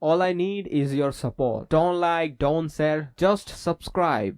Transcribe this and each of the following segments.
All I need is your support. Don't like, don't share, just subscribe.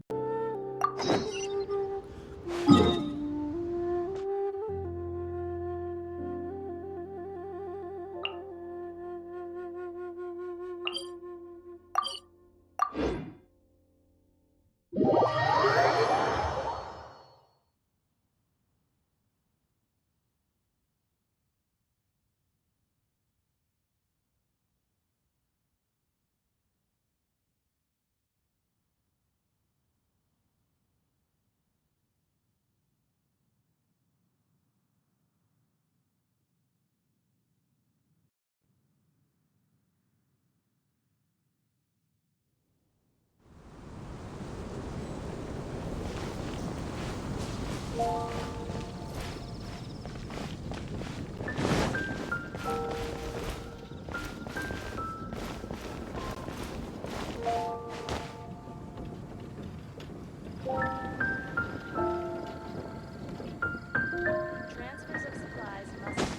Transfers of supplies must.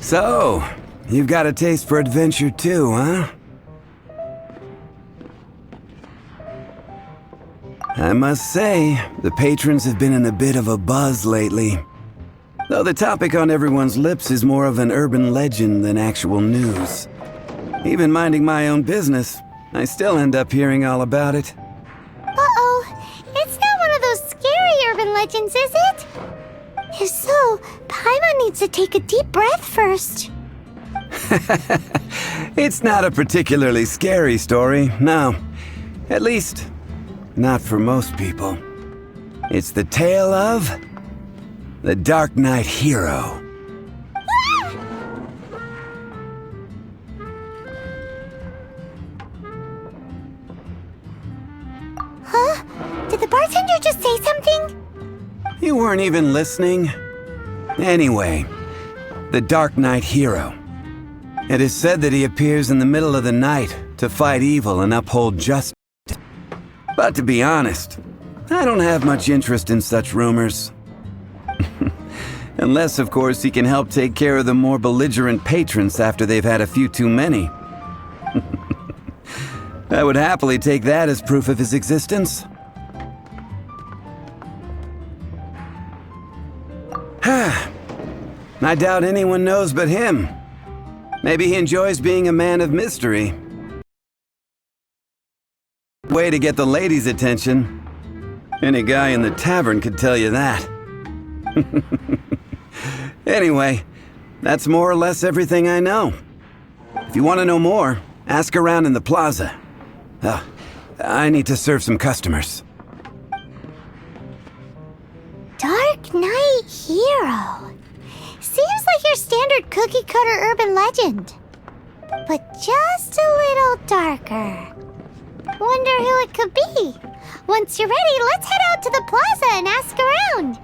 So, you've got a taste for adventure too, huh? I must say, the patrons have been in a bit of a buzz lately. Though the topic on everyone's lips is more of an urban legend than actual news. Even minding my own business, I still end up hearing all about it. Uh-oh, it's not one of those scary urban legends, is it? If so, Paimon needs to take a deep breath first. It's not a particularly scary story, no. At least, not for most people. It's the tale of the Darknight hero. Huh? Did the bartender just say something? You weren't even listening? Anyway, the Darknight hero. It is said that he appears in the middle of the night to fight evil and uphold justice. But to be honest, I don't have much interest in such rumors. Unless, of course, he can help take care of the more belligerent patrons after they've had a few too many. I would happily take that as proof of his existence. I doubt anyone knows but him. Maybe he enjoys being a man of mystery. Way to get the ladies' attention. Any guy in the tavern could tell you that. Anyway, that's more or less everything I know. If you want to know more, ask around in the plaza. I need to serve some customers. Darknight hero. Seems like your standard cookie-cutter urban legend. But just a little darker. Wonder who it could be. Once you're ready, let's head out to the plaza and ask around.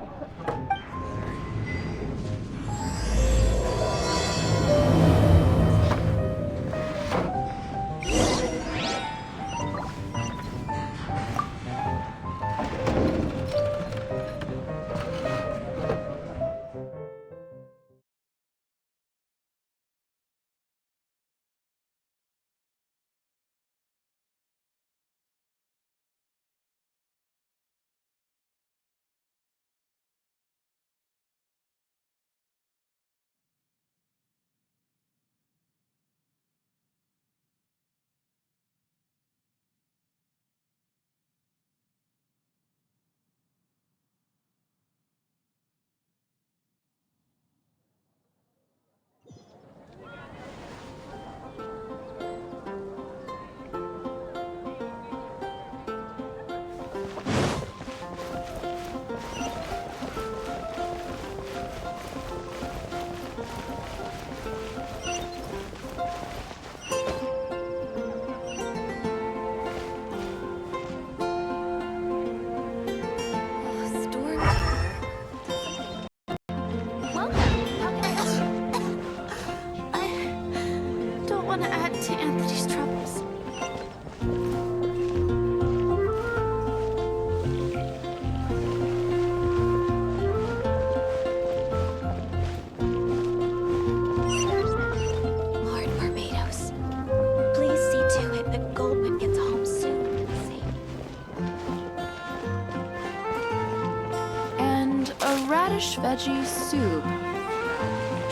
radish veggie soup.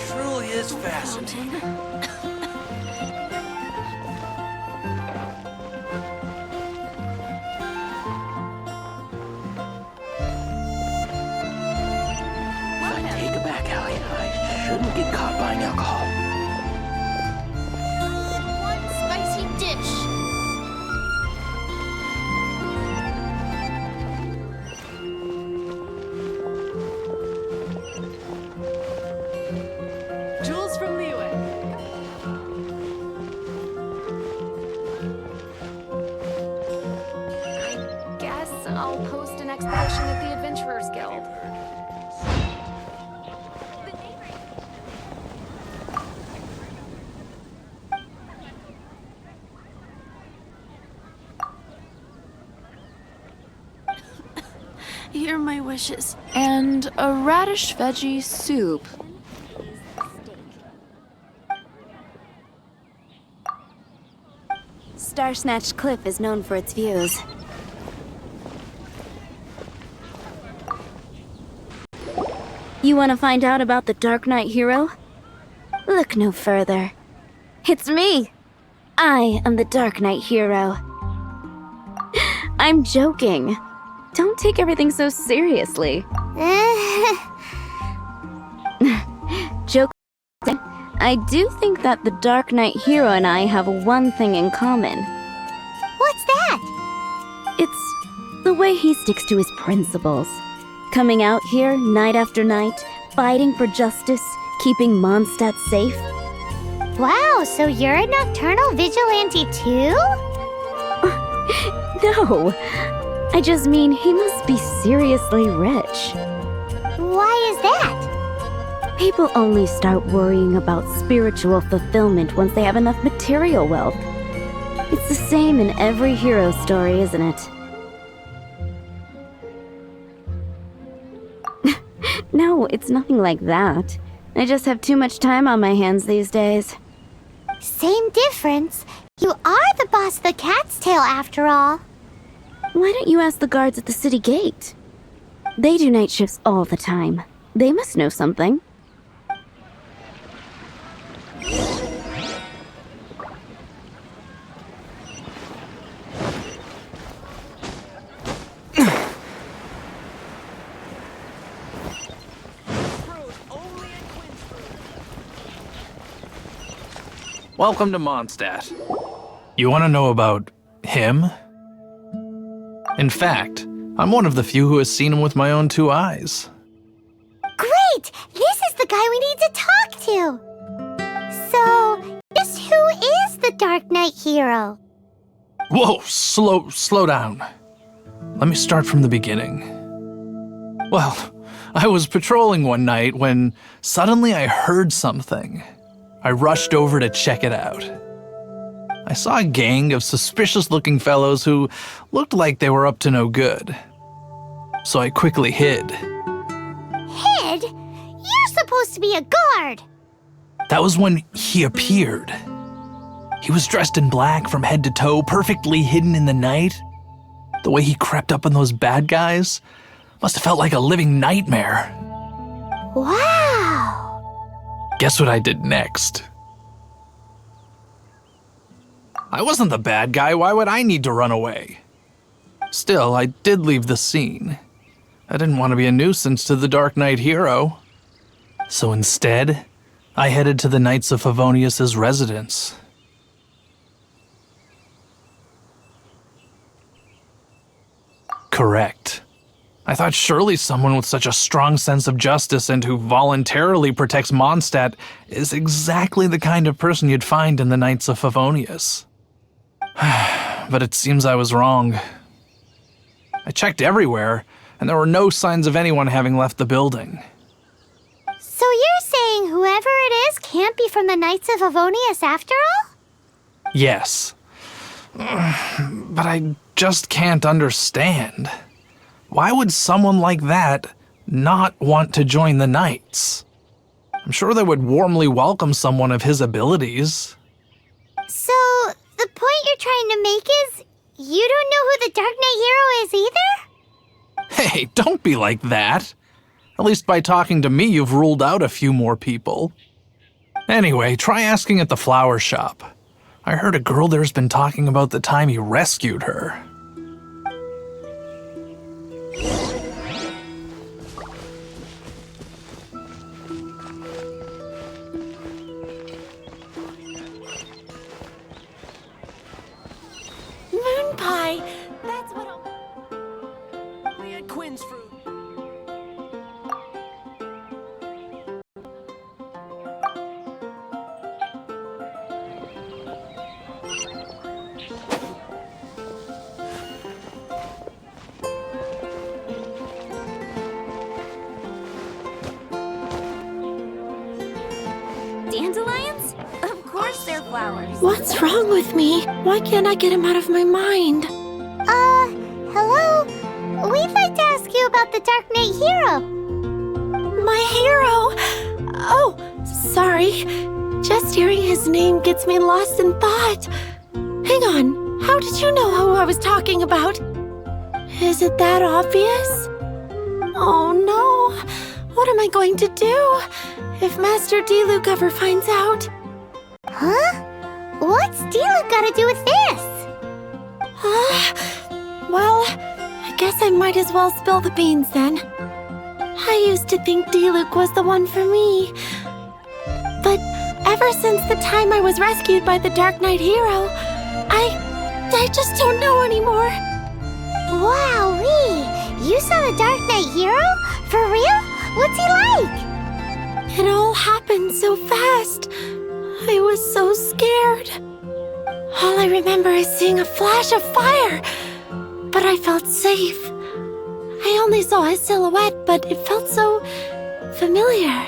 Truly is fascinating. Take it back, Allie. I shouldn't get caught buying alcohol. One spicy dish. Jules from Leeway. I guess I'll post an expedition at the Adventurers Guild. Here are my wishes. And a radish veggie soup. Starsnatch Cliff is known for its views. You want to find out about the Darknight hero? Look no further. It's me! I am the Darknight hero. I'm joking. Don't take everything so seriously. Joke. I do think that the Darknight hero and I have one thing in common. What's that? It's the way he sticks to his principles. Coming out here night after night, fighting for justice, keeping Mondstadt safe. Wow, so you're a nocturnal vigilante too? No, I just mean he must be seriously rich. Why is that? People only start worrying about spiritual fulfillment once they have enough material wealth. It's the same in every hero story, isn't it? No, it's nothing like that. I just have too much time on my hands these days. Same difference. You are the boss of the Cat's Tail after all. Why don't you ask the guards at the city gate? They do night shifts all the time. They must know something. Welcome to Mondstadt. You want to know about him? In fact, I'm one of the few who has seen him with my own two eyes. Great! This is the guy we need to talk to! So, just who is the Darknight hero? Whoa, slow down. Let me start from the beginning. Well, I was patrolling one night when suddenly I heard something. I rushed over to check it out. I saw a gang of suspicious-looking fellows who looked like they were up to no good. So I quickly hid. Hid? You're supposed to be a guard! That was when he appeared. He was dressed in black from head to toe, perfectly hidden in the night. The way he crept up on those bad guys must have felt like a living nightmare. Wow! Guess what I did next? I wasn't the bad guy, why would I need to run away? Still, I did leave the scene. I didn't want to be a nuisance to the Darknight hero. So instead, I headed to the Knights of Favonius' residence. Correct. I thought surely someone with such a strong sense of justice and who voluntarily protects Mondstadt is exactly the kind of person you'd find in the Knights of Favonius. But it seems I was wrong. I checked everywhere, and there were no signs of anyone having left the building. So you're saying whoever it is can't be from the Knights of Favonius after all? Yes. But I just can't understand. Why would someone like that not want to join the Knights? I'm sure they would warmly welcome someone of his abilities. So, the point you're trying to make is you don't know who the Dark Knight hero is either? Hey, don't be like that. At least by talking to me, you've ruled out a few more people. Anyway, try asking at the flower shop. I heard a girl there's been talking about the time you rescued her. Moon pie! That's what I'll... We had Quinn's fruit. Dandelions? Of course they're flowers. What's wrong with me? Why can't I get him out of my mind? Hello? We'd like to ask you about the Darknight hero. My hero! Oh, sorry. Just hearing his name gets me lost in thought. Hang on, how did you know who I was talking about? Is it that obvious? Oh no, what am I going to do if Master Diluc ever finds out? Huh? What's Diluc got to do with this? Well, I guess I might as well spill the beans then. I used to think Diluc was the one for me. But ever since the time I was rescued by the Darknight hero, I just don't know anymore. Wowee! You saw the Darknight hero? For real? What's he like? It all happened so fast. I was so scared. All I remember is seeing a flash of fire, but I felt safe. I only saw his silhouette, but it felt so familiar.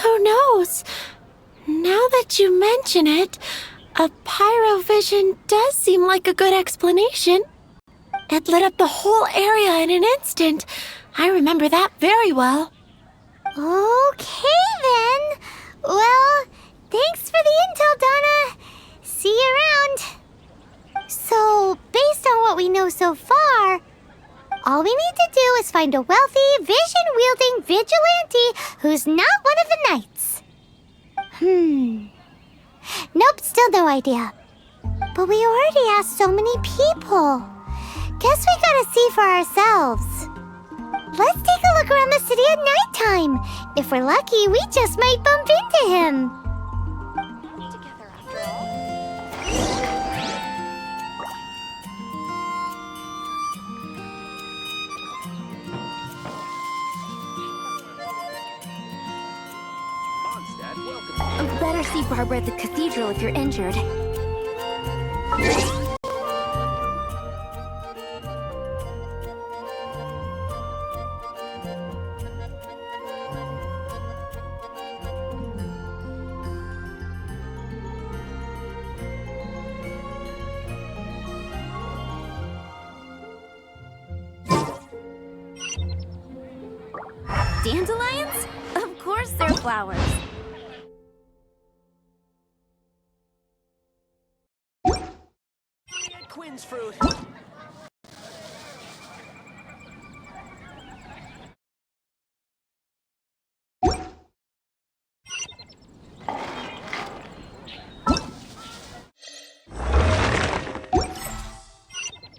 Who knows? Now that you mention it, a pyrovision does seem like a good explanation. It lit up the whole area in an instant. I remember that very well. Okay then. Well, thanks for the intel, Donna. See you around. So, based on what we know so far, all we need to do is find a wealthy, vision-wielding vigilante who's not one of the knights. Nope, still no idea. But we already asked so many people. Guess we gotta see for ourselves. Let's take a look around the city at nighttime. If we're lucky, we just might bump into him. Together after all. Better see Barbara at the cathedral if you're injured. Dandelions? Of course they're flowers. Quinn's fruit.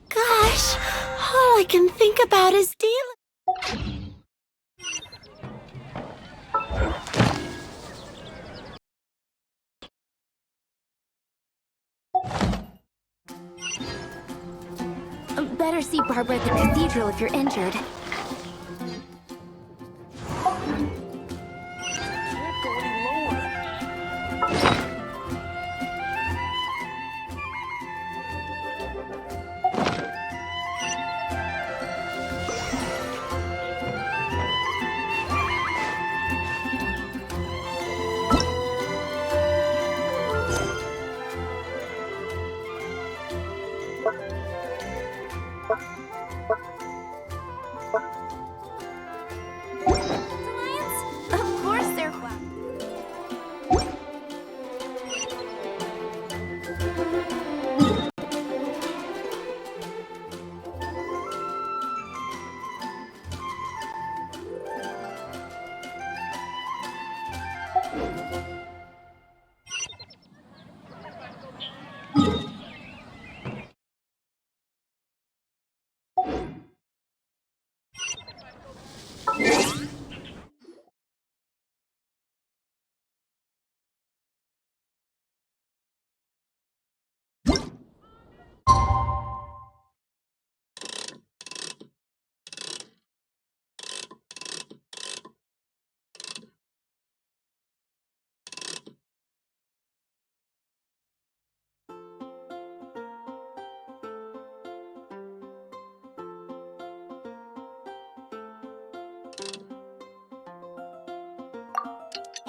Gosh, all I can think about is Better see Barbara at the cathedral if you're injured. Can't go any lower.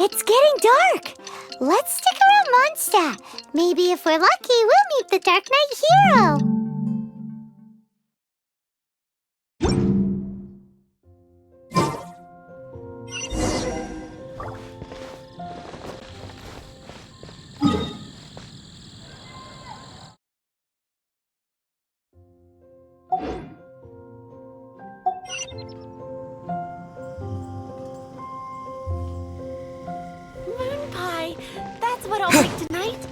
It's getting dark. Let's stick around Mondstadt. Maybe if we're lucky, we'll meet the Darknight hero. Moon pie. That's what I'll make tonight.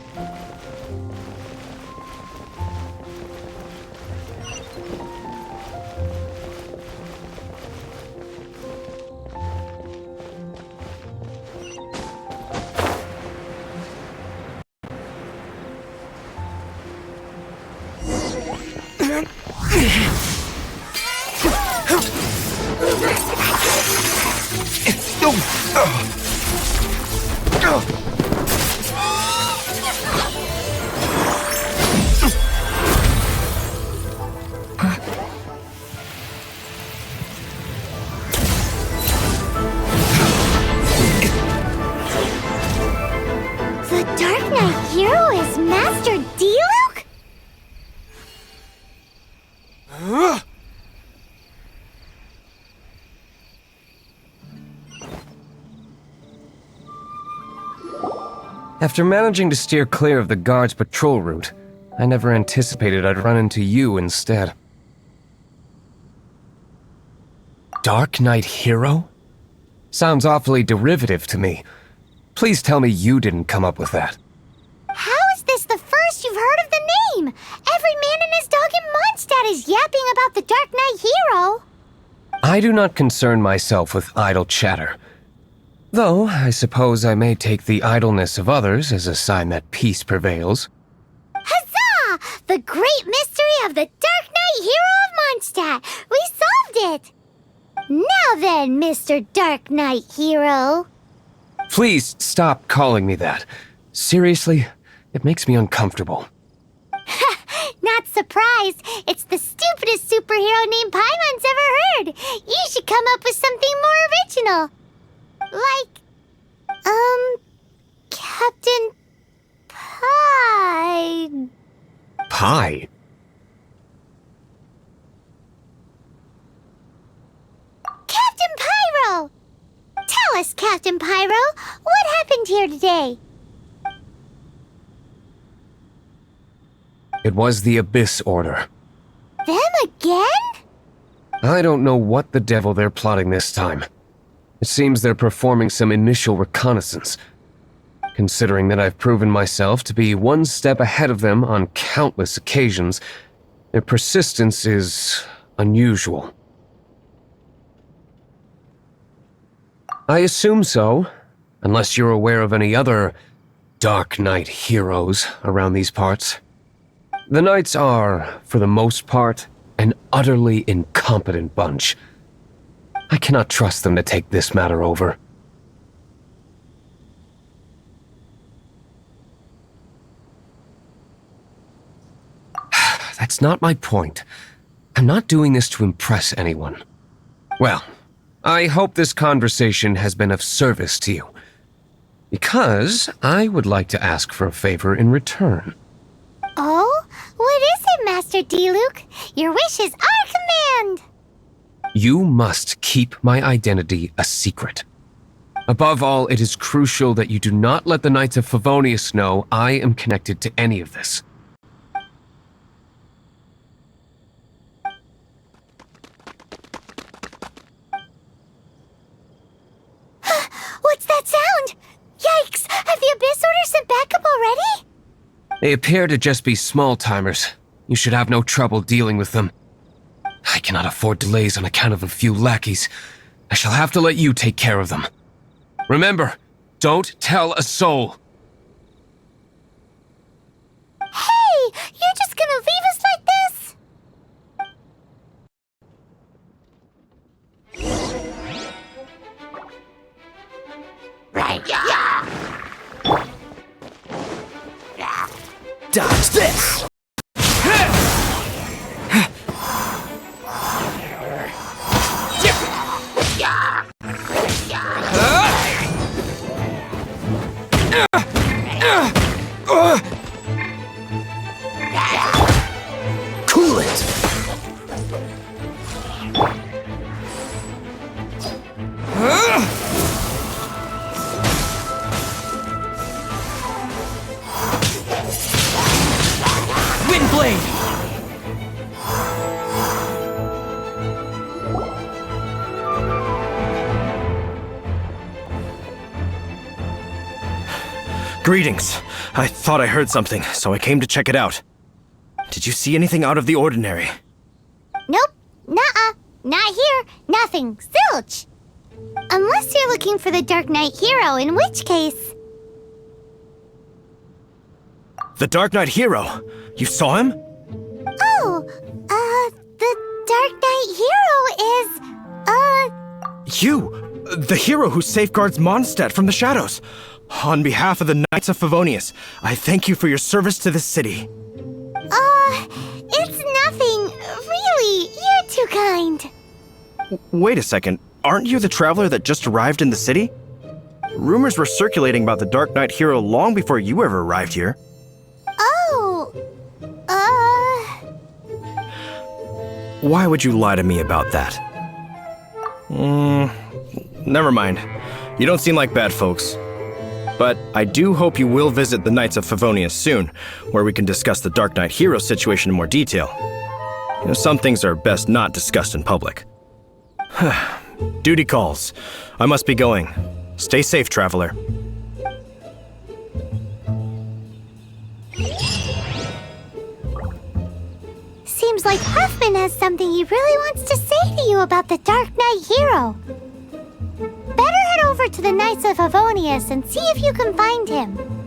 The Darknight hero is Master Diluc? After managing to steer clear of the guards' patrol route, I never anticipated I'd run into you instead. Darknight hero? Sounds awfully derivative to me. Please tell me you didn't come up with that. How is this the first you've heard of the name? Every man and his dog in Mondstadt is yapping about the Darknight hero. I do not concern myself with idle chatter. Though, I suppose I may take the idleness of others as a sign that peace prevails. Huzzah! The great mystery of the Darknight hero of Mondstadt. We solved it. Now then, Mr. Darknight hero. Please stop calling me that. Seriously, it makes me uncomfortable. Not surprised. It's the stupidest superhero name Paimon's ever heard. You should come up with something more original. Like, Captain Pie. Pie? Captain Pyro! Tell us, Captain Pyro, what happened here today? It was the Abyss Order. Them again? I don't know what the devil they're plotting this time. It seems they're performing some initial reconnaissance. Considering that I've proven myself to be one step ahead of them on countless occasions, their persistence is unusual. I assume so, unless you're aware of any other Darknight heroes around these parts. The Knights are, for the most part, an utterly incompetent bunch. I cannot trust them to take this matter over. That's not my point. I'm not doing this to impress anyone. Well, I hope this conversation has been of service to you. Because I would like to ask for a favor in return. Oh? What is it, Master Diluc? Your wish is our command! You must keep my identity a secret. Above all, it is crucial that you do not let the Knights of Favonius know I am connected to any of this. What's that sound? Yikes! Have the Abyss Order sent backup already? They appear to just be small-timers. You should have no trouble dealing with them. I cannot afford delays on account of a few lackeys. I shall have to let you take care of them. Remember, don't tell a soul. Hey! You're just gonna leave us like this? Dodge this! blade! Greetings. I thought I heard something, so I came to check it out. Did you see anything out of the ordinary? Nope. Nuh-uh. Not here. Nothing. Zilch. Unless you're looking for the Darknight hero, in which case... The Darknight hero? You saw him? Oh, the Darknight hero is, You! The hero who safeguards Mondstadt from the shadows. On behalf of the Knights of Favonius, I thank you for your service to this city. It's nothing. Really, you're too kind. Wait a second. Aren't you the traveler that just arrived in the city? Rumors were circulating about the Darknight hero long before you ever arrived here. Oh, Why would you lie to me about that? Never mind. You don't seem like bad folks. But I do hope you will visit the Knights of Favonius soon, where we can discuss the Darknight hero situation in more detail. You know, some things are best not discussed in public. Duty calls. I must be going. Stay safe, traveler. seems like Huffman has something he really wants to say to you about the Darknight hero. Better head over to the Knights of Favonius and see if you can find him.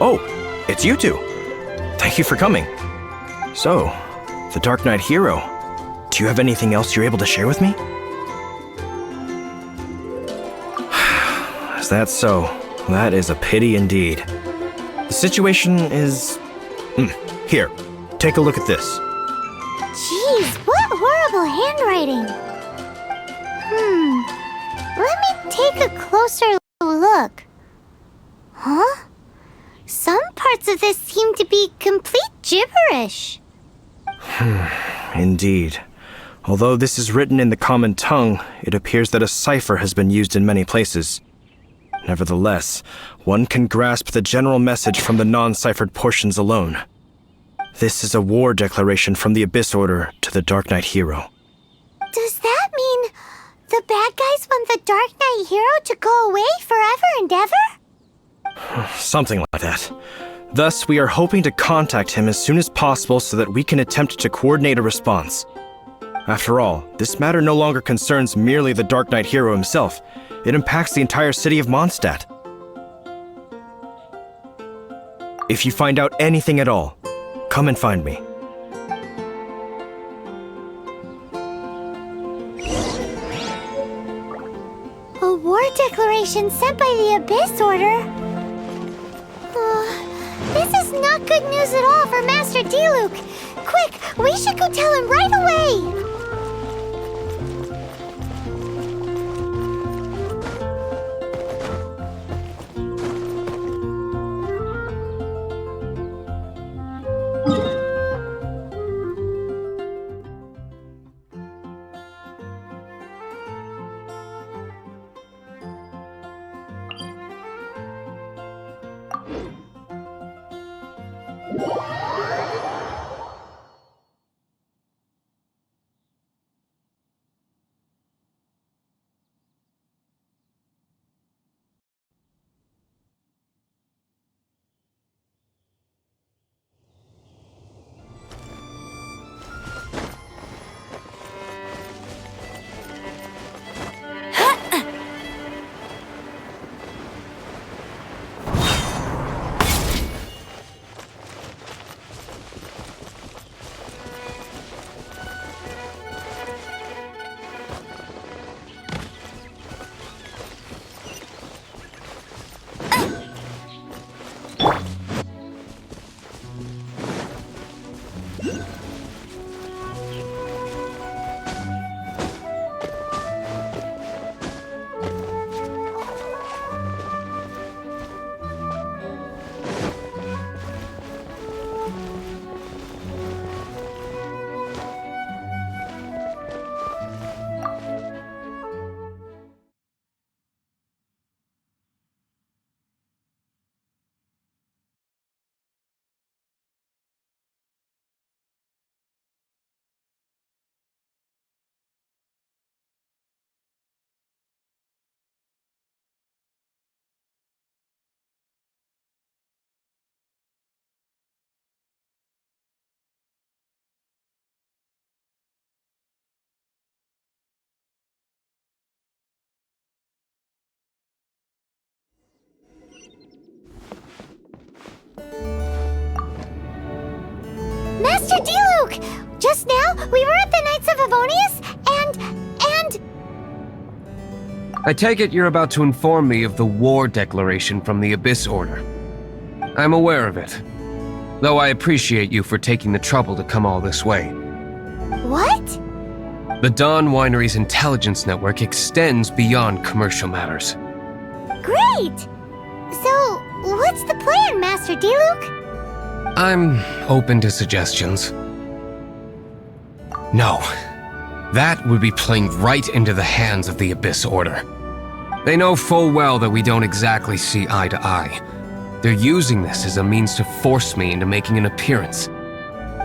Oh, it's you two. Thank you for coming. So, the Darknight hero. Do you have anything else you're able to share with me? Is that so? That is a pity indeed. The situation is... Here, take a look at this. Jeez, what horrible handwriting. Let me take a closer look. Huh? Some parts of this seem to be complete gibberish. Indeed. Although this is written in the common tongue, it appears that a cipher has been used in many places. Nevertheless, one can grasp the general message from the non-ciphered portions alone. This is a war declaration from the Abyss Order to the Darknight hero. Does that mean the bad guys want the Darknight hero to go away forever and ever? Something like that. Thus, we are hoping to contact him as soon as possible so that we can attempt to coordinate a response. After all, this matter no longer concerns merely the Darknight hero himself. It impacts the entire city of Mondstadt. If you find out anything at all, come and find me. A war declaration sent by the Abyss Order? This is not good news at all for Master Diluc. Quick, we should go tell him right away! D-Luke! Just now, we were at the Knights of Favonius, and... I take it you're about to inform me of the war declaration from the Abyss Order. I'm aware of it, though I appreciate you for taking the trouble to come all this way. What? The Dawn Winery's intelligence network extends beyond commercial matters. Great! So, what's the plan, Master D-Luke? I'm open to suggestions. No. That would be playing right into the hands of the Abyss Order. They know full well that we don't exactly see eye to eye. They're using this as a means to force me into making an appearance.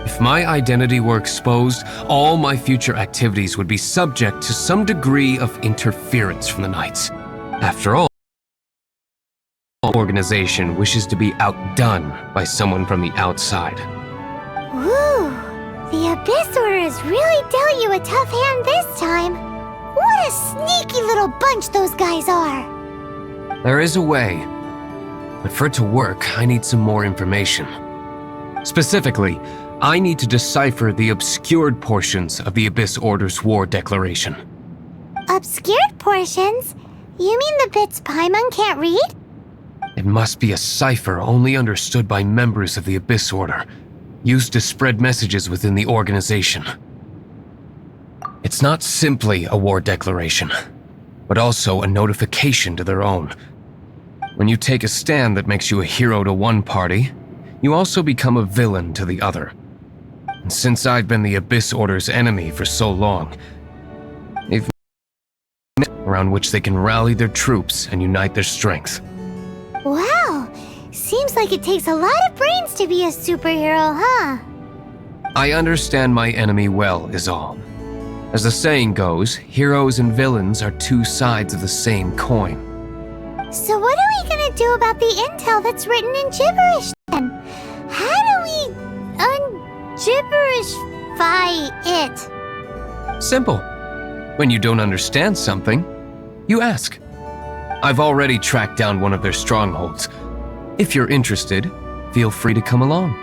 If my identity were exposed, all my future activities would be subject to some degree of interference from the Knights. After all, the organization wishes to be outdone by someone from the outside. Woo! The Abyss Order has really dealt you a tough hand this time. What a sneaky little bunch those guys are! There is a way, but for it to work, I need some more information. Specifically, I need to decipher the obscured portions of the Abyss Order's war declaration. Obscured portions? You mean the bits Paimon can't read? It must be a cipher only understood by members of the Abyss Order, used to spread messages within the organization. It's not simply a war declaration, but also a notification to their own. When you take a stand that makes you a hero to one party, you also become a villain to the other. And since I've been the Abyss Order's enemy for so long, they've made around which they can rally their troops and unite their strength. Wow! Seems like it takes a lot of brains to be a superhero, huh? I understand my enemy well, is all. As the saying goes, heroes and villains are two sides of the same coin. So what are we gonna do about the intel that's written in gibberish, then? How do we un-gibberishify it? Simple. When you don't understand something, you ask. I've already tracked down one of their strongholds. If you're interested, feel free to come along.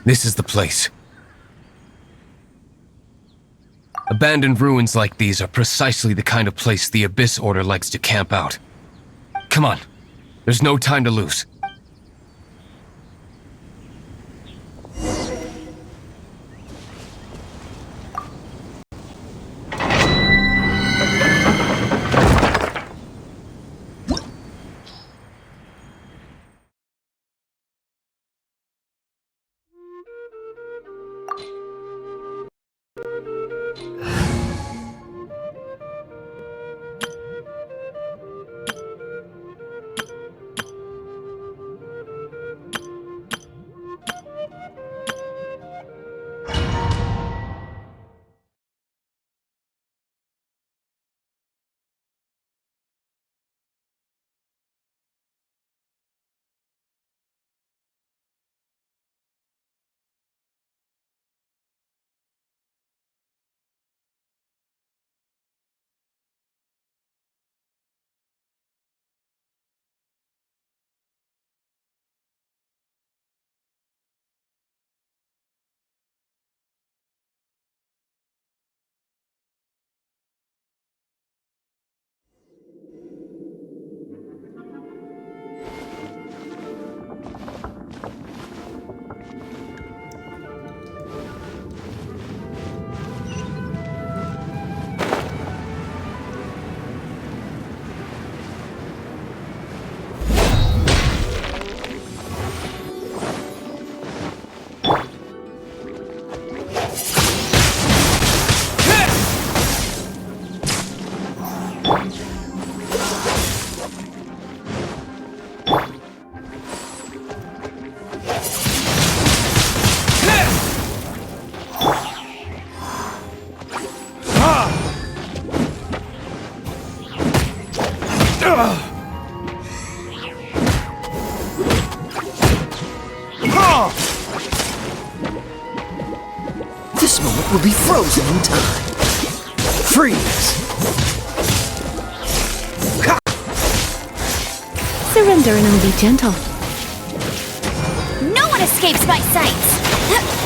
This is the place. Abandoned ruins like these are precisely the kind of place the Abyss Order likes to camp out. Come on. There's no time to lose. This moment will be frozen in time. Freeze! Surrender and I'll be gentle. No one escapes my sights! Get him!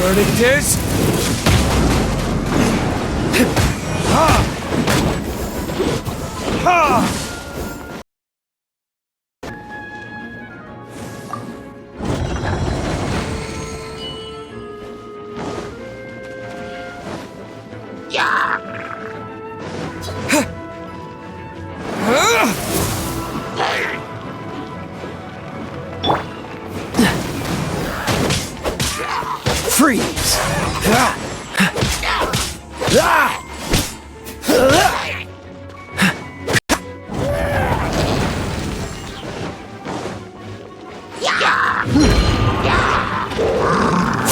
Verdict is... Freeze!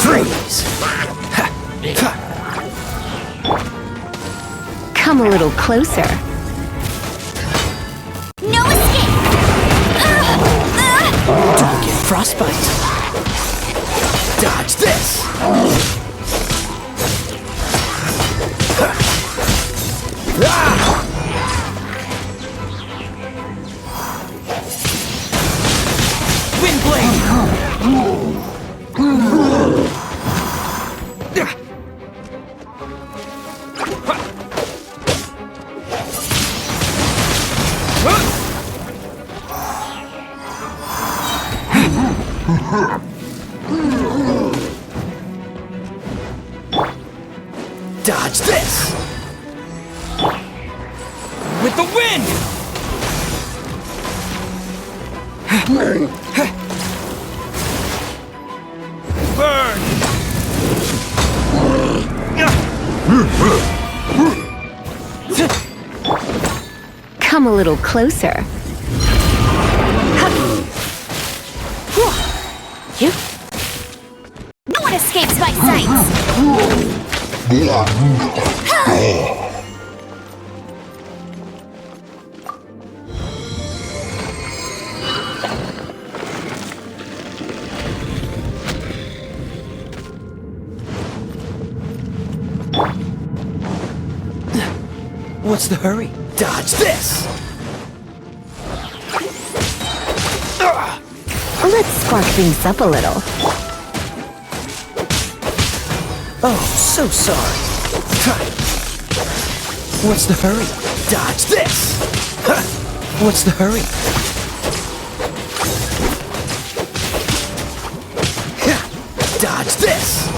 Freeze! Come a little closer. No escape! Don't get frostbite. Dodge this! Wind blade! Dodge this! With the wind! Burn! Come a little closer. You? No one escapes my sights! What's the hurry? Dodge this! Let's spark things up a little. Oh, so sorry. What's the hurry? Dodge this! What's the hurry? Dodge this!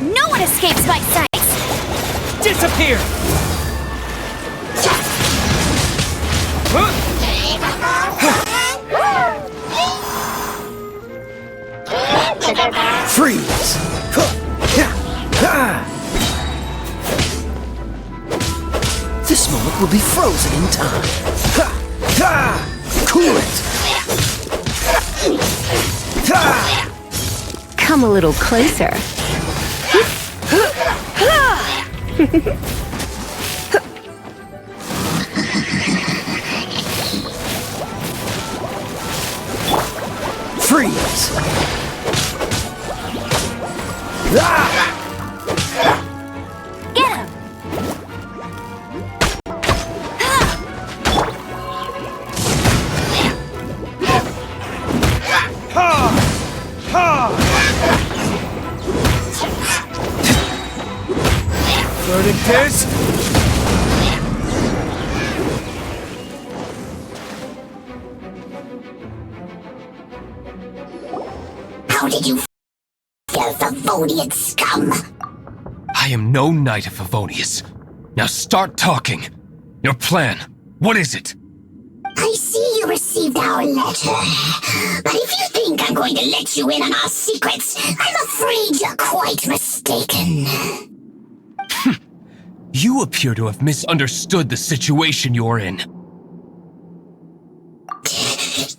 No one escapes my sight! Disappear! Freeze! This moment will be frozen in time. Cool it! Come a little closer. Freeze! Get him! Verdict is... How did you feel, Favonian scum? I am no knight of Favonius. Now start talking. Your plan, what is it? I see you received our letter. But if you think I'm going to let you in on our secrets, I'm afraid you're quite mistaken. You appear to have misunderstood the situation you're in.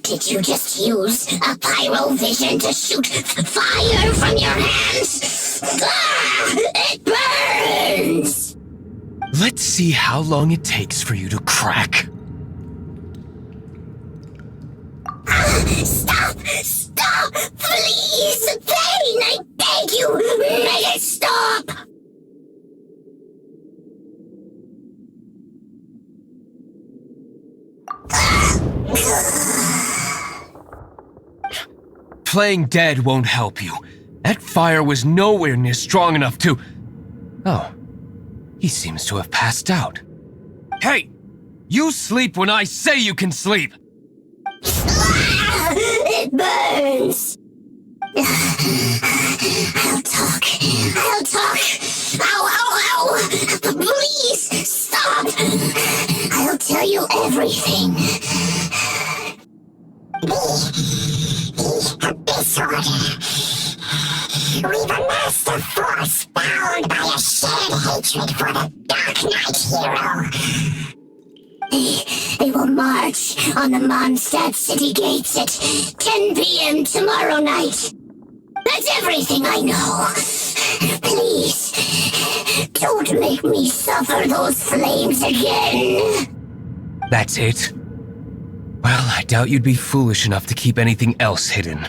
Did you just use a pyrovision to shoot fire from your hands? Ah, it burns! Let's see how long it takes for you to crack. Stop! Stop! Please! Pain! I beg you! Make it stop! Playing dead won't help you. That fire was nowhere near strong enough to... Oh, he seems to have passed out. Hey! You sleep when I say you can sleep! It burns! I'll talk. I'll talk. Ow, ow, ow! Please, stop! I'll tell you everything. Disorder. We've amassed a force bound by a shared hatred for the Darknight hero. They will march on the Mondstadt city gates at 10 p.m. tomorrow night. That's everything I know. Please, don't make me suffer those flames again. That's it? Well, I doubt you'd be foolish enough to keep anything else hidden.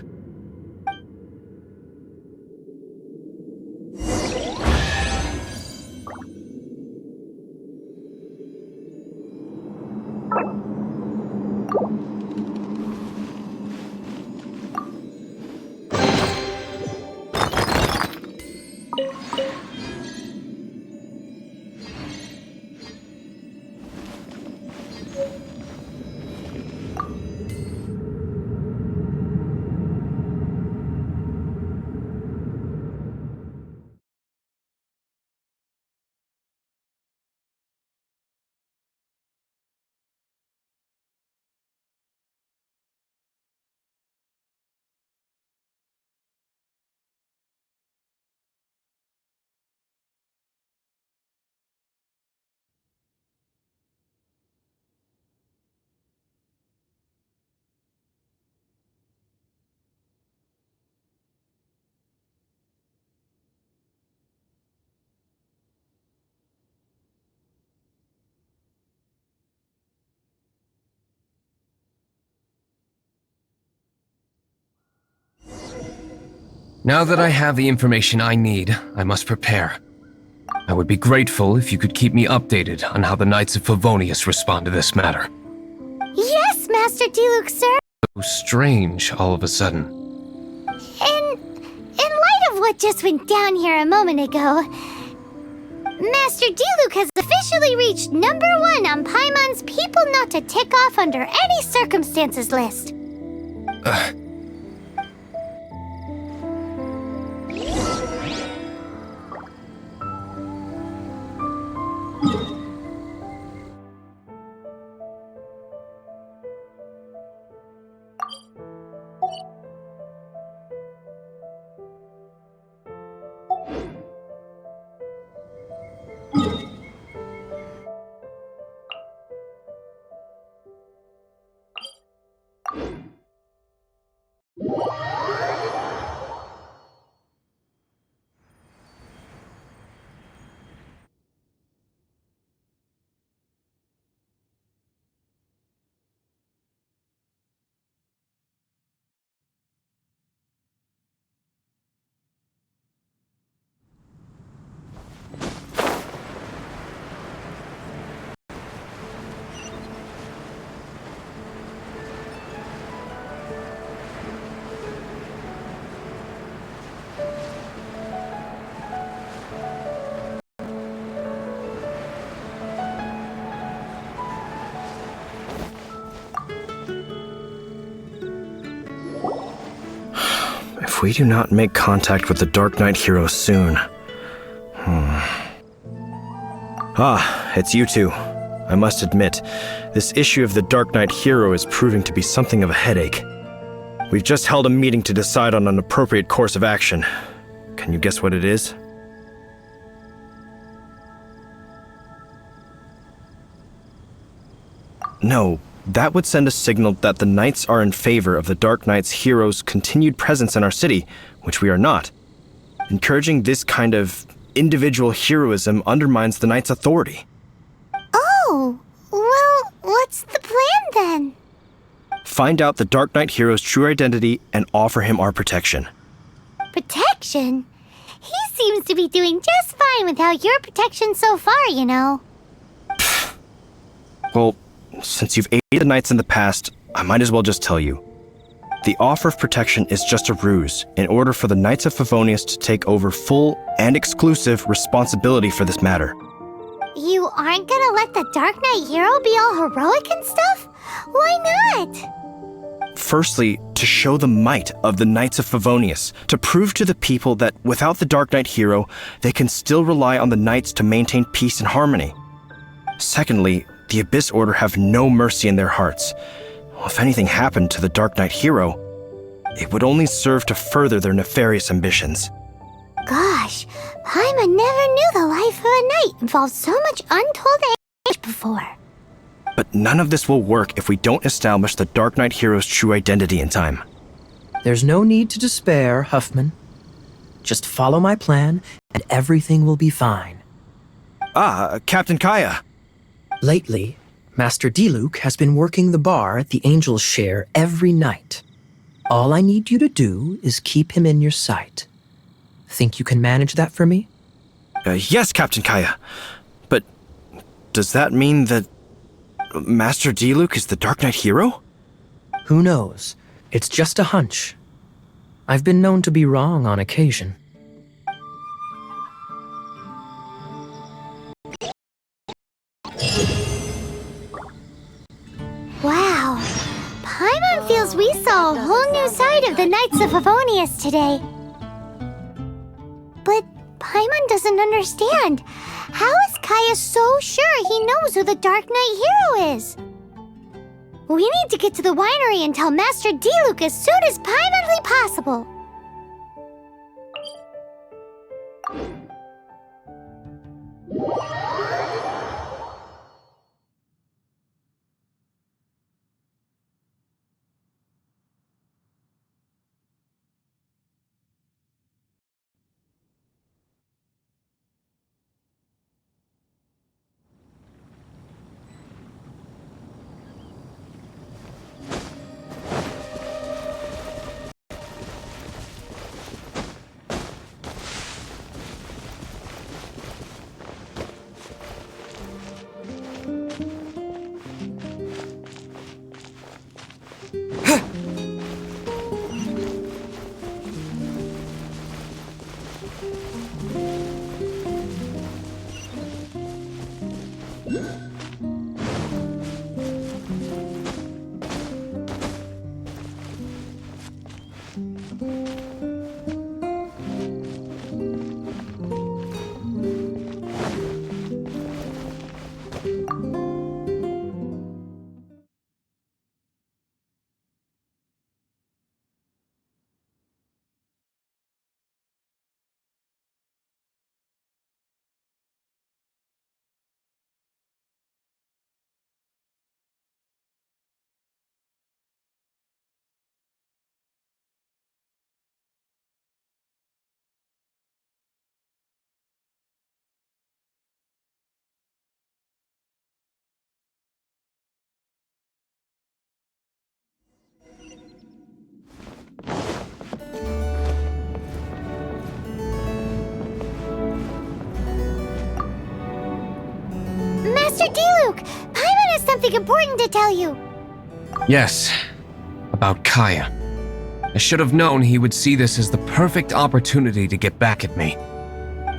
Now that I have the information I need, I must prepare. I would be grateful if you could keep me updated on how the Knights of Favonius respond to this matter. Yes, Master Diluc, sir. So strange all of a sudden. In light of what just went down here a moment ago, Master Diluc has officially reached #1 on Paimon's people not to tick off under any circumstances list. If we do not make contact with the Darknight hero soon... Ah, it's you two. I must admit, this issue of the Darknight hero is proving to be something of a headache. We've just held a meeting to decide on an appropriate course of action. Can you guess what it is? No, that would send a signal that the Knights are in favor of the Darknight's hero's continued presence in our city, which we are not. Encouraging this kind of individual heroism undermines the Knight's authority. Oh, well, what's the plan then? Find out the Darknight hero's true identity and offer him our protection. Protection? He seems to be doing just fine without your protection so far, you know. Well, since you've aided the Knights in the past, I might as well just tell you. The offer of protection is just a ruse in order for the Knights of Favonius to take over full and exclusive responsibility for this matter. You aren't gonna let the Darknight hero be all heroic and stuff? Why not? Firstly, to show the might of the Knights of Favonius, to prove to the people that without the Darknight hero, they can still rely on the Knights to maintain peace and harmony. Secondly, the Abyss Order have no mercy in their hearts. If anything happened to the Darknight hero, it would only serve to further their nefarious ambitions. Gosh, Paimon never knew the life of a knight involved so much untold anguish before. But none of this will work if we don't establish the Darknight hero's true identity in time. There's no need to despair, Huffman. Just follow my plan, and everything will be fine. Ah, Captain Kaya. Lately, Master Diluc has been working the bar at the Angel's Share every night. All I need you to do is keep him in your sight. Think you can manage that for me? Yes, Captain Kaya. But does that mean that Master Diluc is the Darknight hero? Who knows? It's just a hunch. I've been known to be wrong on occasion. Wow, Paimon feels we saw a whole new side of the Knights of Favonius today. But Paimon doesn't understand. How is Kaya so sure he knows who the Darknight hero is? We need to get to the winery and tell Master Diluc as soon as Paimonly possible. Master D-Luke, Paimon has something important to tell you. Yes, about Kaya. I should have known he would see this as the perfect opportunity to get back at me.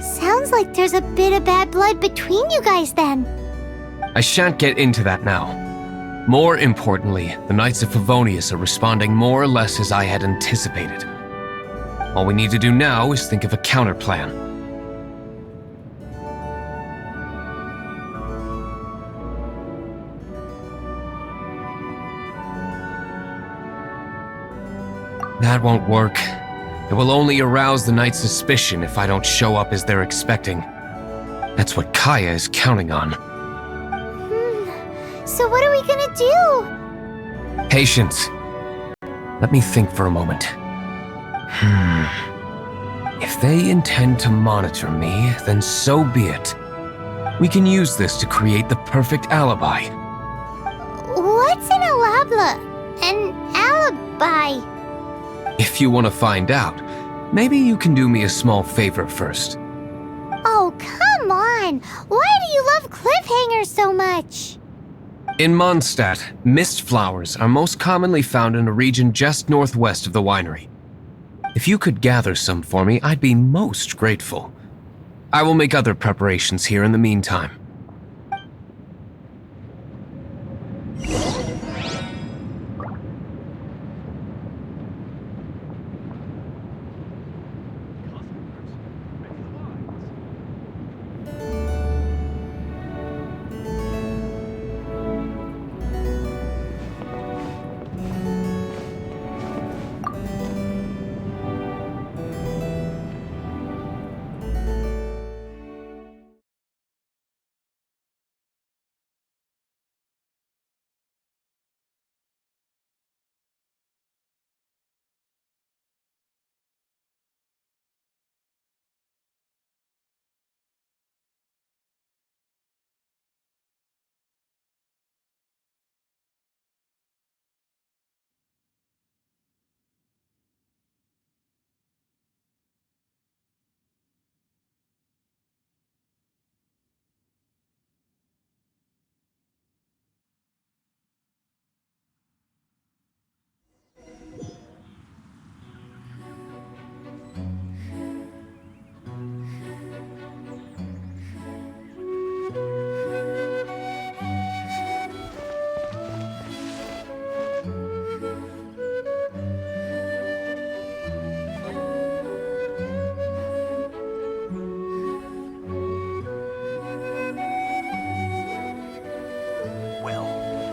Sounds like there's a bit of bad blood between you guys then. I shan't get into that now. More importantly, the Knights of Favonius are responding more or less as I had anticipated. All we need to do now is think of a counterplan. That won't work. It will only arouse the Knights' suspicion if I don't show up as they're expecting. That's what Kaya is counting on. So what are we gonna do? Patience. Let me think for a moment. If they intend to monitor me, then so be it. We can use this to create the perfect alibi. What's an alabla? An alibi? If you want to find out, maybe you can do me a small favor first. Oh, come on! Why do you love cliffhangers so much? In Mondstadt, mist flowers are most commonly found in a region just northwest of the winery. If you could gather some for me, I'd be most grateful. I will make other preparations here in the meantime.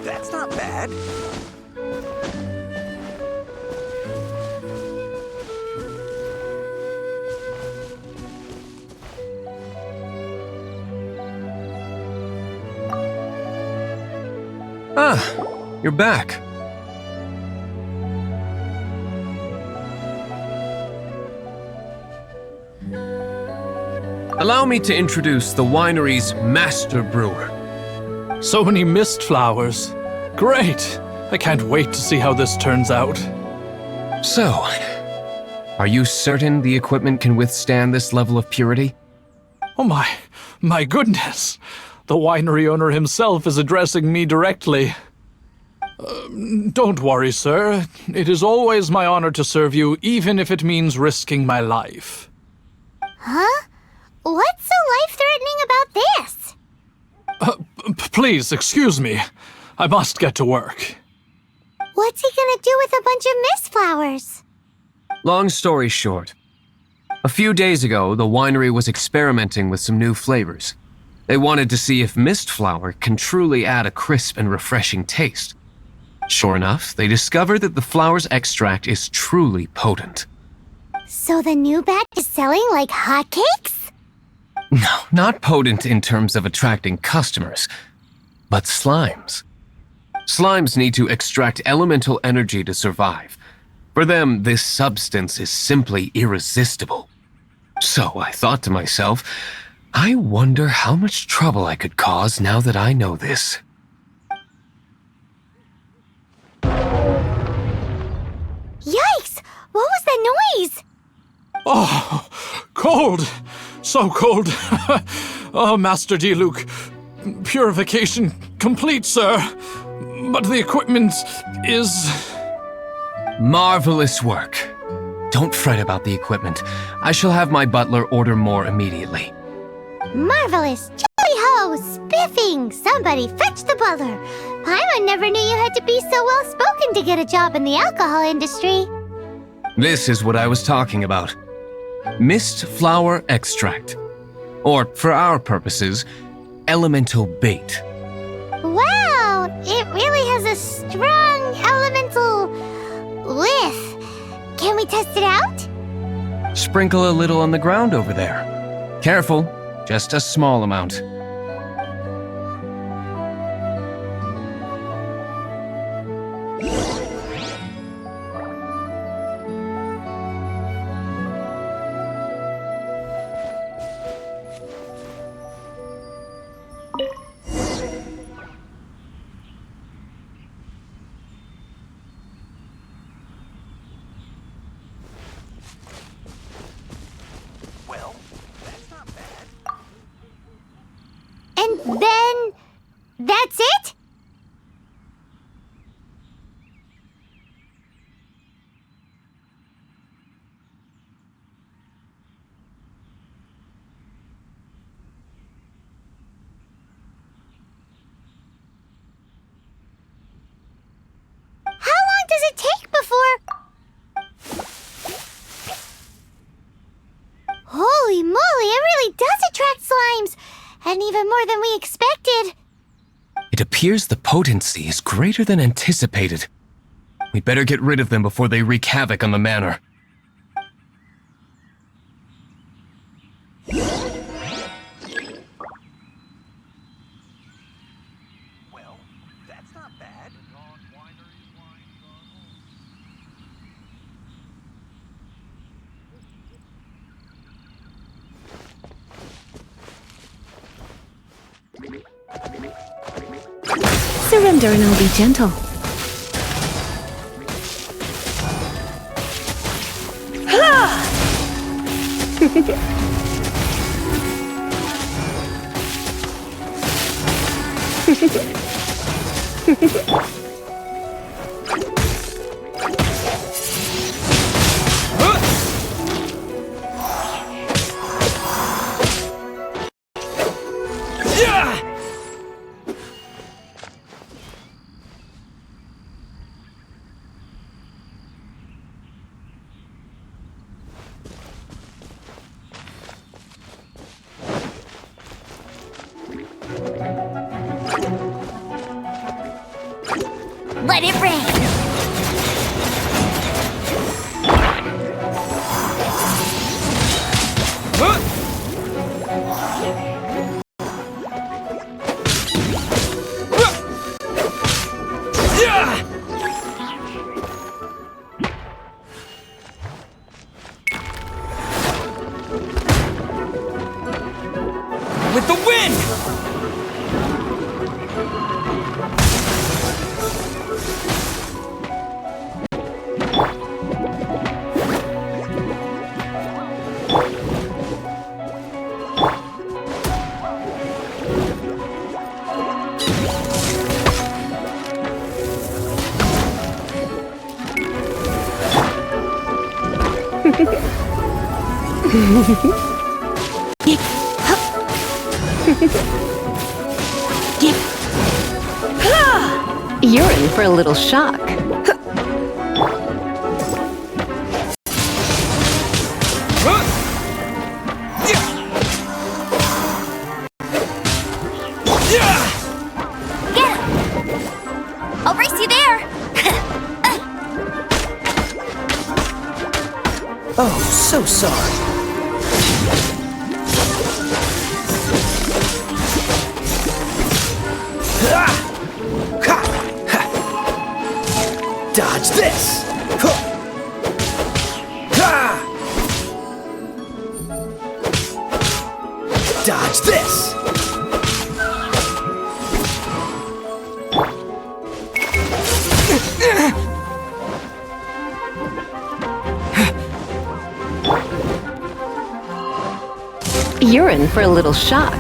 That's not bad. Ah, you're back. Allow me to introduce the winery's master brewer. So many mist flowers. Great! I can't wait to see how this turns out. So, are you certain the equipment can withstand this level of purity? Oh my goodness! The winery owner himself is addressing me directly. Don't worry, sir. It is always my honor to serve you, even if it means risking my life. Huh? What's so life-threatening about this? Please, excuse me. I must get to work. What's he gonna do with a bunch of mist flowers? Long story short, a few days ago, the winery was experimenting with some new flavors. They wanted to see if mist flower can truly add a crisp and refreshing taste. Sure enough, they discovered that the flower's extract is truly potent. So the new batch is selling like hotcakes? No, not potent in terms of attracting customers, but slimes. Slimes need to extract elemental energy to survive. For them, this substance is simply irresistible. So I thought to myself, I wonder how much trouble I could cause now that I know this. Yikes! What was that noise? Oh, cold! So cold! Oh, Master D-Luke, purification complete, sir. But the equipment is... Marvelous work. Don't fret about the equipment. I shall have my butler order more immediately. Marvelous! Jolly ho! Spiffing! Somebody fetch the butler! Paimon never knew you had to be so well-spoken to get a job in the alcohol industry. This is what I was talking about. Mist flower extract. Or, for our purposes, elemental bait. Wow! It really has a strong elemental whiff. Can we test it out? Sprinkle a little on the ground over there. Careful, just a small amount. And then... that's it? How long does it take before... Holy moly, it really does attract slimes! And even more than we expected. It appears the potency is greater than anticipated. We'd better get rid of them before they wreak havoc on the manor. Well, that's not bad. Surrender and I'll be gentle. Let it rain! With the wind! You're in for a little shock. I'll race you there! Oh, so sorry. Dodge this! Dodge this! You're in for a little shock.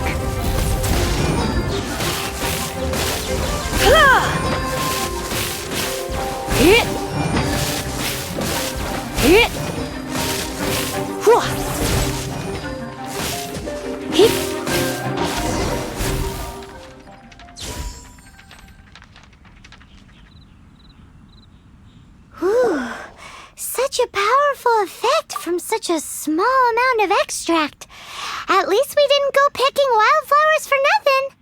Whew. Such a powerful effect from such a small amount of extract. At least we didn't go picking wildflowers for nothing.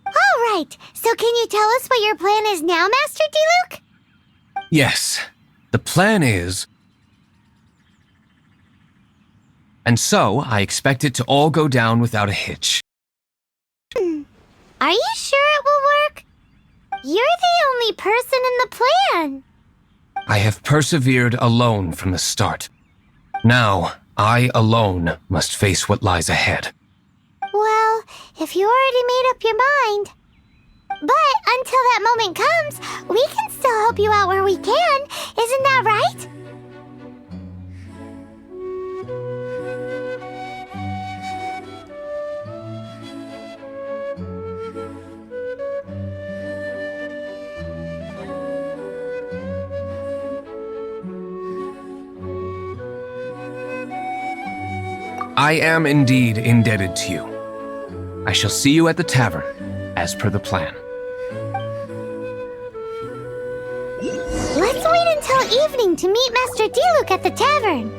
All right, so can you tell us what your plan is now, Master D-Luke? Yes, the plan is... And so, I expect it to all go down without a hitch. Are you sure it will work? You're the only person in the plan. I have persevered alone from the start. Now, I alone must face what lies ahead. Well, if you already made up your mind. But until that moment comes, we can still help you out where we can. Isn't that right? I am indeed indebted to you. I shall see you at the tavern, as per the plan. Let's wait until evening to meet Master D-Luke at the tavern.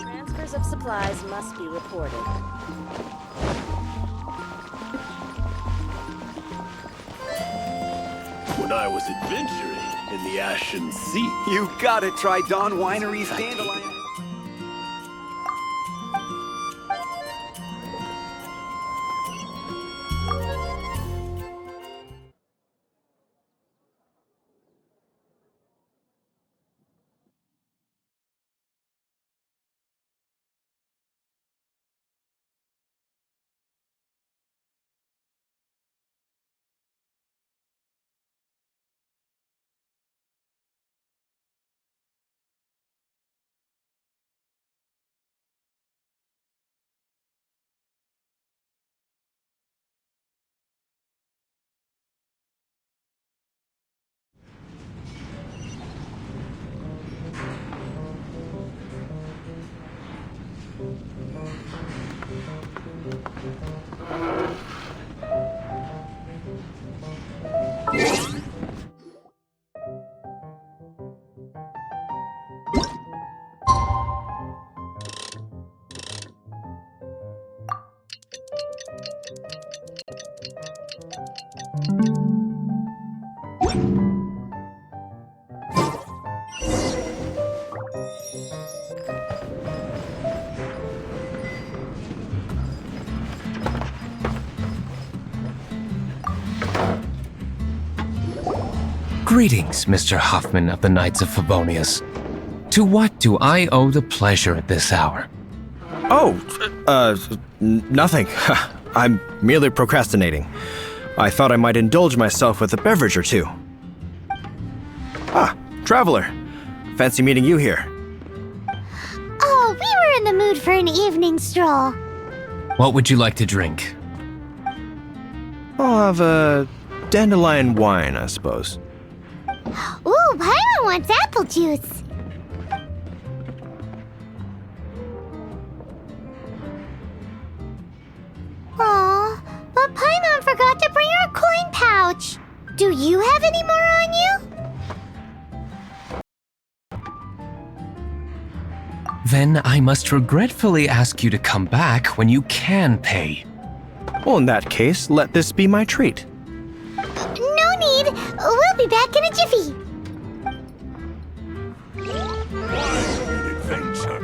Transfers of supplies must be reported. When I was adventuring in the Ashen Sea. You gotta try Dawn Winery's dandelion. Greetings, Mr. Huffman of the Knights of Favonius. To what do I owe the pleasure at this hour? Oh, nothing. I'm merely procrastinating. I thought I might indulge myself with a beverage or two. Ah, Traveler. Fancy meeting you here. Oh, we were in the mood for an evening stroll. What would you like to drink? I'll have a dandelion wine, I suppose. Ooh, Paimon wants apple juice. Aw, but Paimon forgot to bring her coin pouch. Do you have any more on you? Then I must regretfully ask you to come back when you can pay. Well, in that case, let this be my treat. No need. We'll be back in a jiffy. Adventure.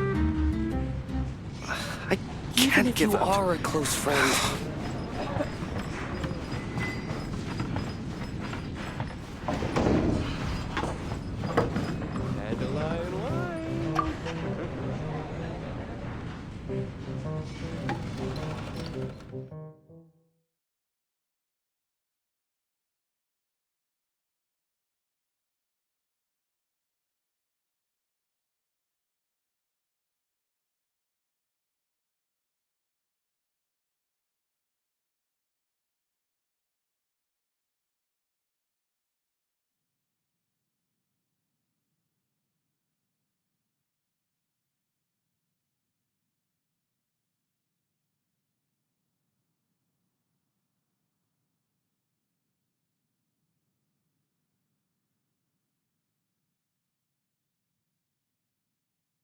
I can't give up. are a close friend.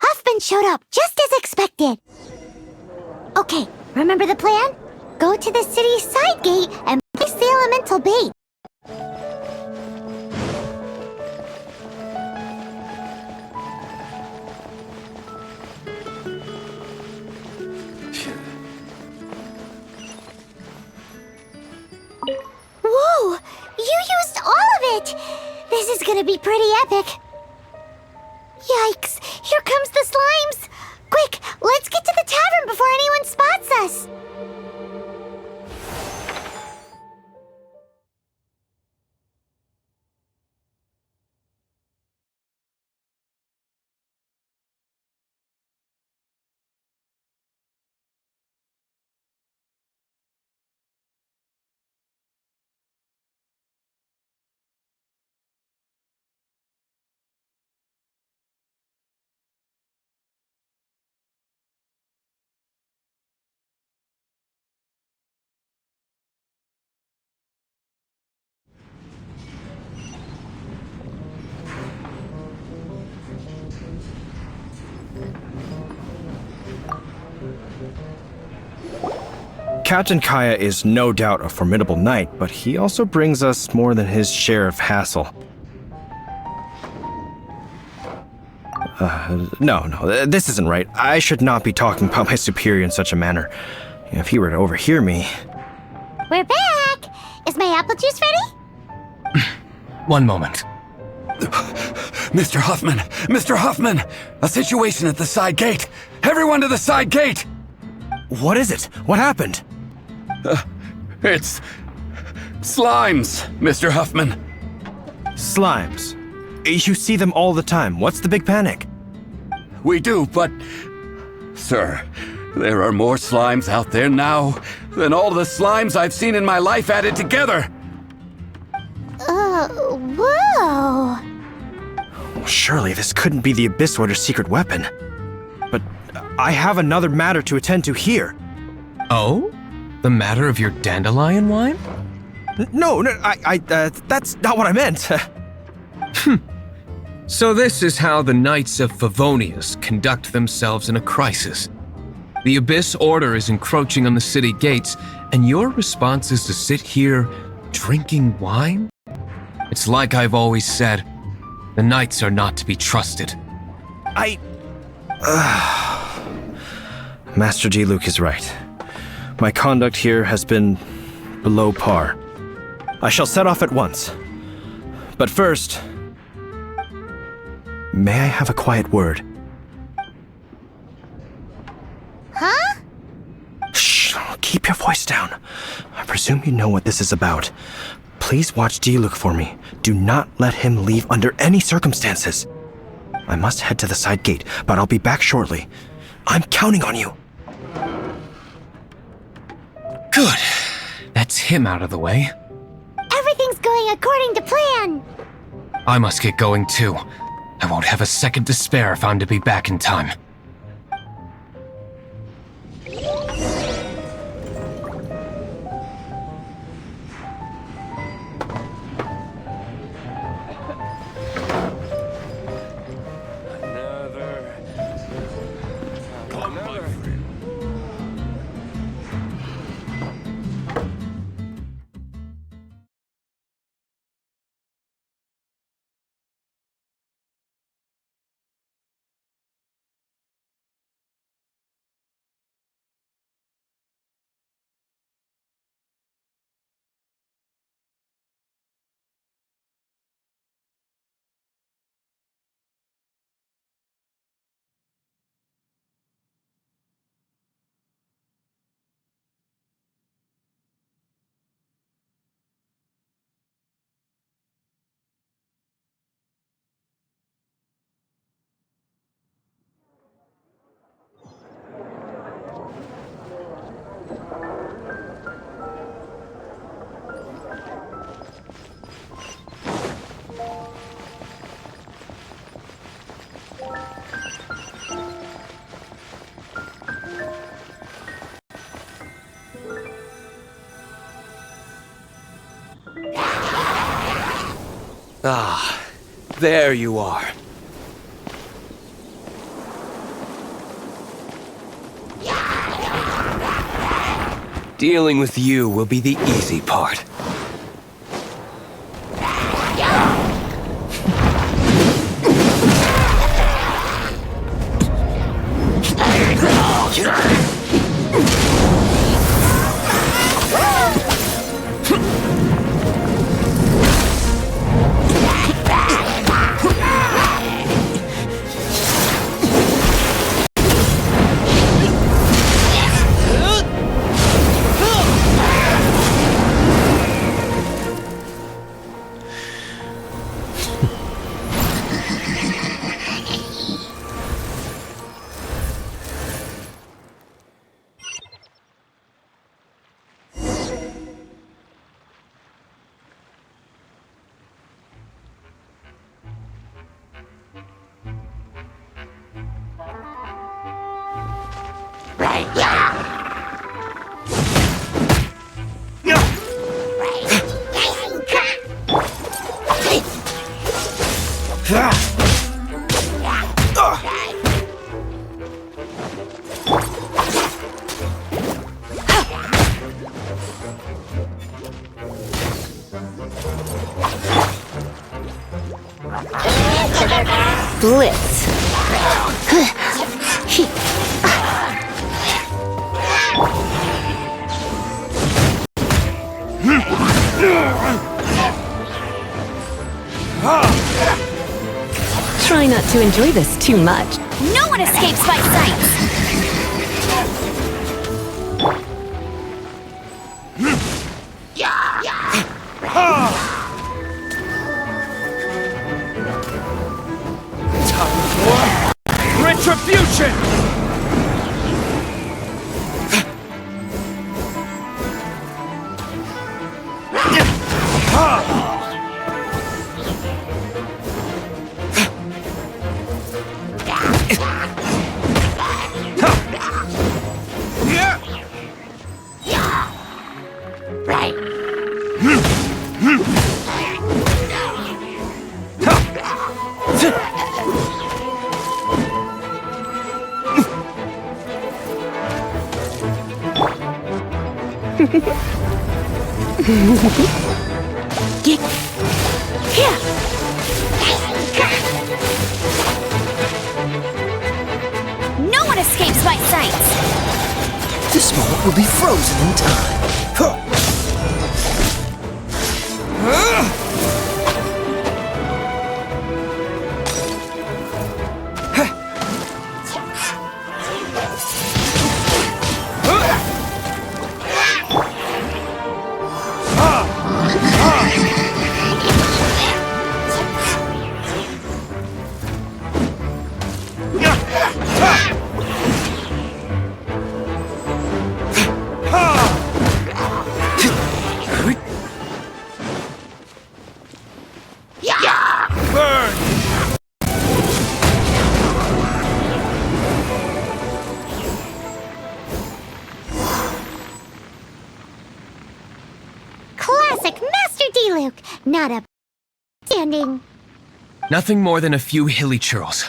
Huffman showed up, just as expected. Okay, remember the plan? Go to the city's side gate and place the elemental bait. Whoa! You used all of it! This is gonna be pretty epic. Yikes! Here comes the slimes! Quick, let's get to the tavern before anyone spots us! Captain Kaya is no doubt a formidable knight, but he also brings us more than his share of hassle. No, this isn't right. I should not be talking about my superior in such a manner. If he were to overhear me... We're back! Is my apple juice ready? One moment. Mr. Huffman! Mr. Huffman! A situation at the side gate! Everyone to the side gate! What is it? What happened? It's... slimes, Mr. Huffman. Slimes. You see them all the time. What's the big panic? We do, but... Sir, there are more slimes out there now than all the slimes I've seen in my life added together! Whoa! Surely this couldn't be the Abyss Order's secret weapon. But I have another matter to attend to here. Oh? The matter of your dandelion wine? No, that's not what I meant. So this is how the Knights of Favonius conduct themselves in a crisis. The Abyss Order is encroaching on the city gates, and your response is to sit here drinking wine? It's like I've always said, the Knights are not to be trusted. Master Diluc is right. My conduct here has been below par. I shall set off at once. But first, may I have a quiet word? Huh? Shh, keep your voice down. I presume you know what this is about. Please watch Diluc for me. Do not let him leave under any circumstances. I must head to the side gate, but I'll be back shortly. I'm counting on you. Good. That's him out of the way. Everything's going according to plan. I must get going too. I won't have a second to spare if I'm to be back in time. Ah, there you are. Dealing with you will be the easy part. Blitz. Try not to enjoy this too much. No one escapes my sight! Retribution! Get here. No one escapes my sight! This moment will be frozen in time. Classic Master D-Luke. Not a standing. Nothing more than a few hilly churls.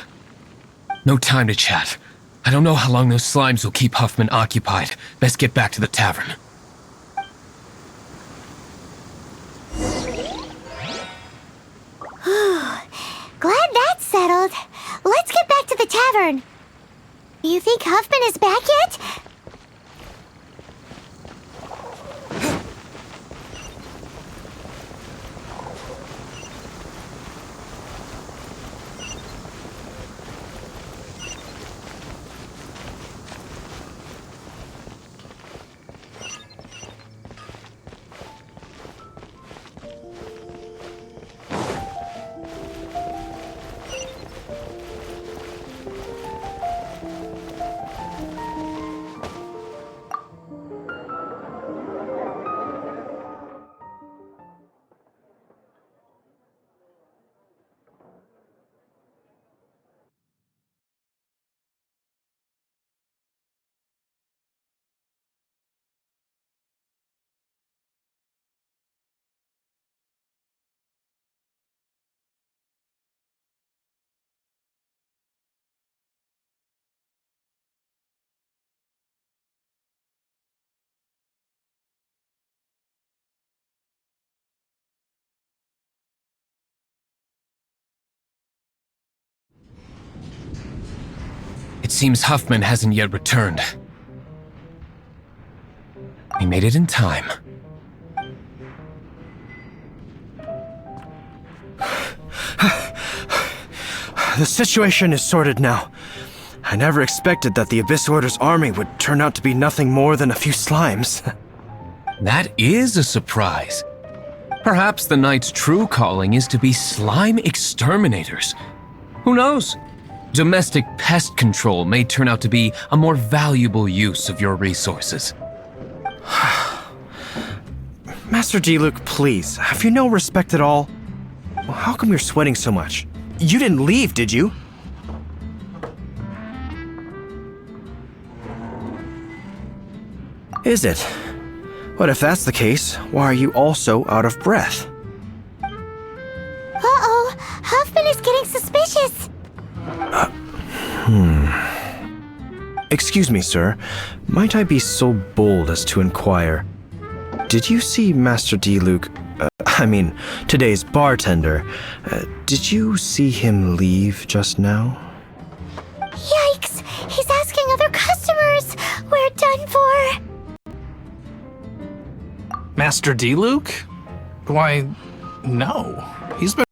No time to chat. I don't know how long those slimes will keep Huffman occupied. Best get back to the tavern. Glad that's settled. Let's get back to the tavern. You think Huffman is back yet? It seems Huffman hasn't yet returned. We made it in time. The situation is sorted now. I never expected that the Abyss Order's army would turn out to be nothing more than a few slimes. That is a surprise. Perhaps the Knight's true calling is to be slime exterminators. Who knows? Domestic pest control may turn out to be a more valuable use of your resources. Master D-Luke, please, have you no respect at all? How come you're sweating so much? You didn't leave, did you? Is it? But if that's the case, why are you also out of breath? Uh-oh, Huffman is getting suspicious. Excuse me, sir. Might I be so bold as to inquire? Did you see Master D-Luke, today's bartender? Did you see him leave just now? Yikes! He's asking other customers. We're done for. Master D-Luke? Why, no. He's been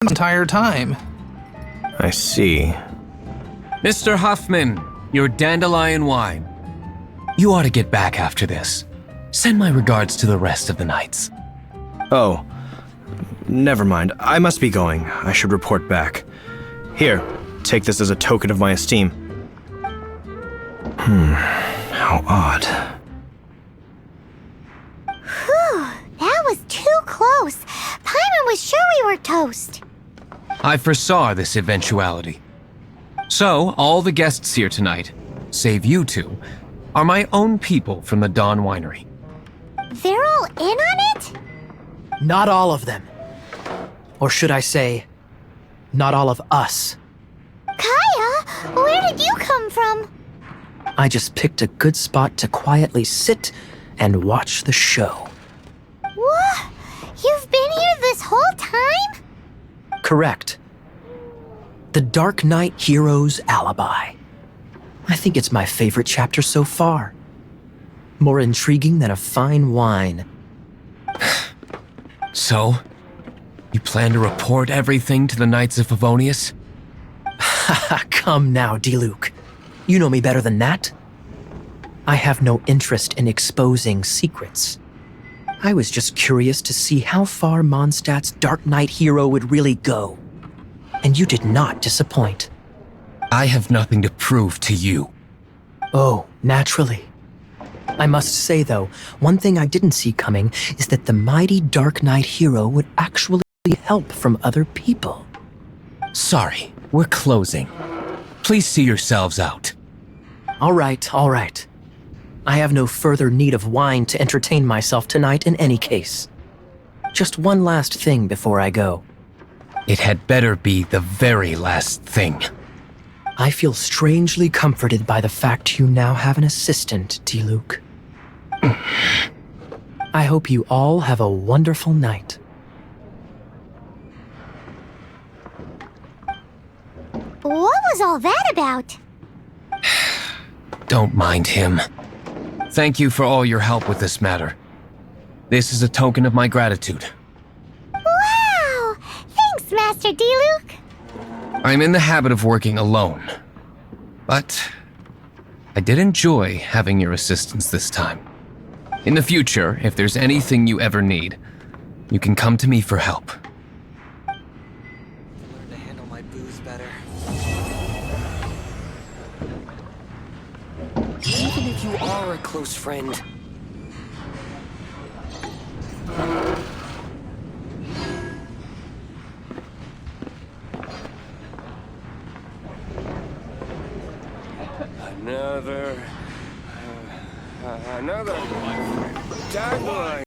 the entire time. I see. Mr. Huffman, your dandelion wine. You ought to get back after this. Send my regards to the rest of the knights. Oh, never mind. I must be going. I should report back. Here, take this as a token of my esteem. How odd. Whew, that was too close. Paimon was sure we were toast. I foresaw this eventuality. So, all the guests here tonight, save you two, are my own people from the Dawn Winery. They're all in on it? Not all of them. Or should I say, not all of us. Kaya, where did you come from? I just picked a good spot to quietly sit and watch the show. What? You've been here this whole time? Correct. The Darknight Hero's Alibi. I think it's my favorite chapter so far. More intriguing than a fine wine. So, you plan to report everything to the Knights of Favonius? Haha, come now, Diluc. You know me better than that. I have no interest in exposing secrets. I was just curious to see how far Mondstadt's Darknight hero would really go. And you did not disappoint. I have nothing to prove to you. Oh, naturally. I must say, though, one thing I didn't see coming is that the mighty Darknight hero would actually help from other people. Sorry, we're closing. Please see yourselves out. All right, all right. I have no further need of wine to entertain myself tonight in any case. Just one last thing before I go. It had better be the very last thing. I feel strangely comforted by the fact you now have an assistant, Diluc. I hope you all have a wonderful night. What was all that about? Don't mind him. Thank you for all your help with this matter. This is a token of my gratitude. Wow! Thanks, Master Diluc. I'm in the habit of working alone, but I did enjoy having your assistance this time. In the future, if there's anything you ever need, you can come to me for help. Learn to handle my booze better. Even if you are a close friend. Another Darknight.